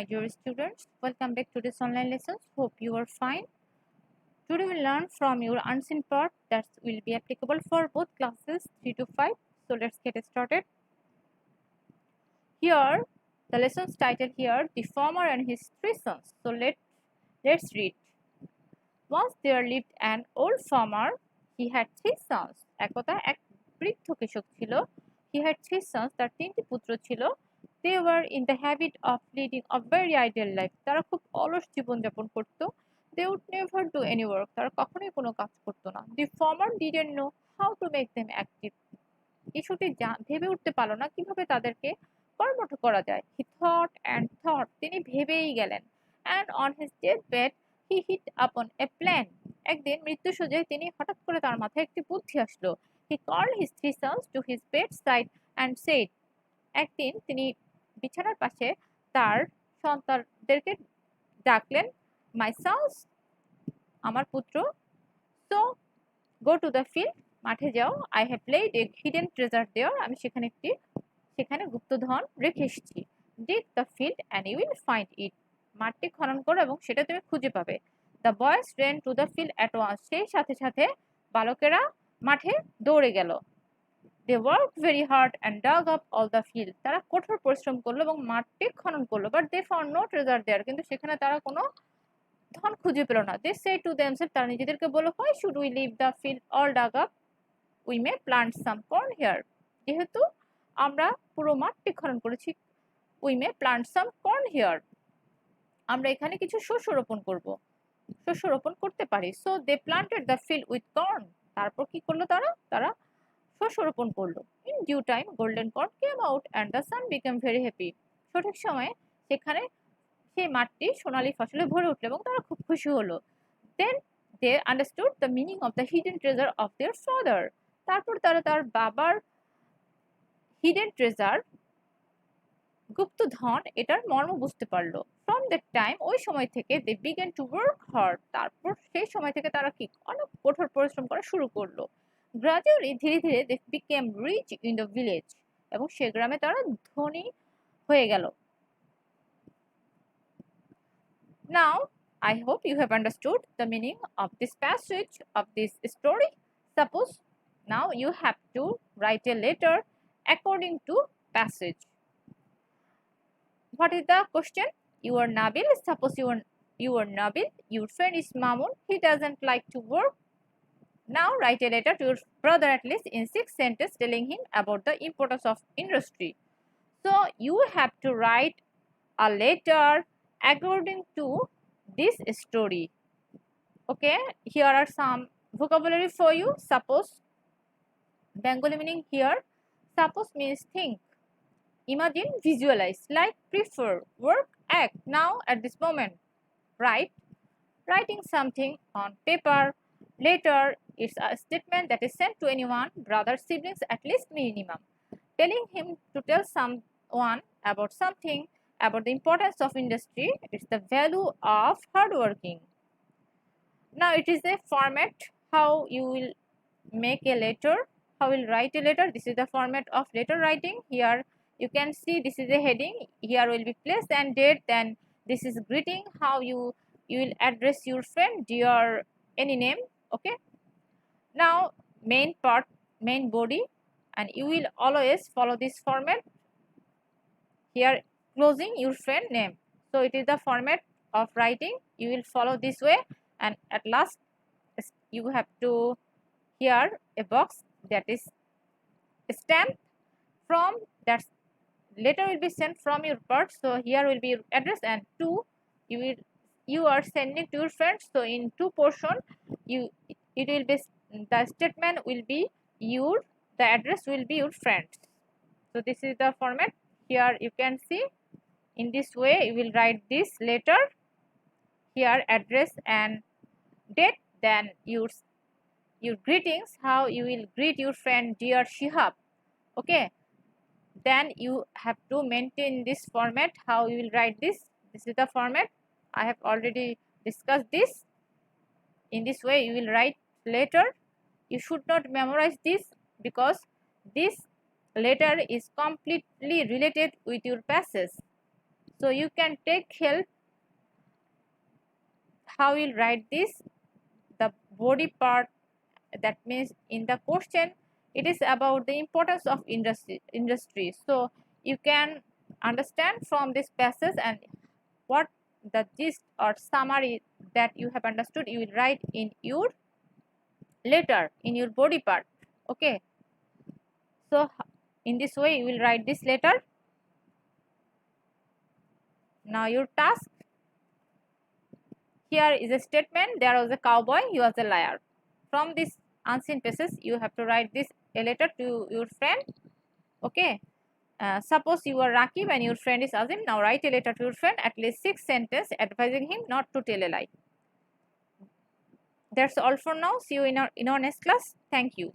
my dear students. Welcome back to this online lessons. Hope you are fine. Today we will learn from your unseen part that will be applicable for both classes 3 to 5. So let's get started. Here, the lesson's title here, The Farmer and His Three Sons. So let's read. Once there lived an old farmer. He had 3 sons. একদা এক বৃদ্ধ কৃষক ছিল. He had 3 sons. তার 3টি পুত্র ছিল. They were in the habit of leading a very idle life. তারা খুব অলস জীবনযাপন করত. They would never do any work. তারা কখনোই কোনো কাজ করত না. The farmer didn't know how to make them active. কৃষকটি ভেবে উঠতে পারল না কিভাবে তাদেরকে কর্মঠ করা যায়. He thought and thought. তিনি ভেবেই গেলেন. And on his deathbed he hit upon a plan. একদিন মৃত্যুশয্যায় তিনি হঠাৎ করে তার মাথায় একটি বুদ্ধি আসলো. He called his 3 sons to his bedside and said. একদিন তিনি বিছানার পাশে তার সন্তানদেরকে ডাকলেন. My sons, আমার পুত্র, so go to the field, মাঠে যাও. I have laid a hidden treasure there. আমি সেখানে গুপ্তধন রেখে এসেছি. Dig the field and you will find it. মাঠটি খনন করো এবং সেটা তুমি খুঁজে পাবে. The boys ran to the field at once. সেই সাথে সাথে বালকেরা মাঠে দৌড়ে গেল. They worked very hard and dug up all the field. তারা কঠোর পরিশ্রম করলো এবং মাঠটি খনন করলো. But they found no treasure there. কিন্তু সেখানে তারা কোনো ধন খুঁজে পেল না. They said to themselves, তারা নিজেদেরকে বলল, why should we leave the field all dug up? We may plant some corn here. যেহেতু আমরা পুরো মাঠটি খনন করেছি, we may plant some corn here. আমরা এখানে কিছু শস্য রোপণ করতে পারি. So they planted the field with corn. তারপর কি করলো তারা শস্য রোপণ করলো. In due time golden corn came out and the sun became very happy. সঠিক সময়ে সেখানে সেই মাঠটি সোনালী ফসলে ভরে উঠলো এবং তারা খুব খুশি হলো. Then they understood the meaning of the hidden treasure of their father. তারপর তারা তার বাবার hidden treasure, গুপ্ত ধন, এটার মর্ম বুঝতে পারলো. From that time, ওই সময় থেকে they began to work hard. তারপর সেই সময় থেকে তারা অনেক কঠোর পরিশ্রম করা শুরু করলো. Gradually, ধীরে ধীরে they became rich in the village. এবং সে গ্রামে তারা ধনী হয়ে গেল. Now, I hope you have understood the meaning of this passage of this story. Suppose now you have to write a letter according to passage. What is the question? You are Nabil. Suppose you are Nabil. Your friend is Mamun. He doesn't like to work. Now write a letter to your brother at least in 6 sentences telling him about the importance of industry. So you have to write a letter according to this story. Okay, here are some vocabulary for you. Suppose, Bengali meaning here. Suppose means think. Imagine, visualize, like, prefer, work, act, now, at this moment. Write, writing something on paper. Later, it's a statement that is sent to anyone, brothers, siblings, at least minimum. Telling him to tell someone about something, about the importance of industry. It's the value of hard working. Now, it is a format how you will make a letter, how you will write a letter. This is the format of letter writing. Here, you can see this is a heading. Here will be place and date. Then this is greeting. How you will address your friend, dear, any name. Okay. Now main body, and you will always follow this format. Here closing your friend name. So it is the format of writing. You will follow this way, and at last you have to here a box that is stamped from that letter will be sent from your part. So here will be your address, and you are sending to your friends. So in 2 portion it will be the statement will be the address will be your friends. So this is the format. Here you can see in this way you will write this letter. Here address and date. Then your greetings, how you will greet your friend, dear Shihab. Okay. Then you have to maintain this format, how you will write this. This is the format. I have already discussed this. In this way you will write letter. You should not memorize this because this letter is completely related with your passage. So you can take help how you'll write this, the body part. That means in the question it is about the importance of industry. So you can understand from this passage and what the gist or summary that you have understood, you will write in your letter, in your body part. Okay, so in this way you will write this letter. Now your task, here is a statement, there was a cowboy, he was a liar. From this unseen passage you have to write this a letter to your friend. Okay, suppose you are Rakib and your friend is Azim. Now write a letter to your friend, at least 6 sentences advising him not to tell a lie. That's all for now. See you in our next class. Thank you.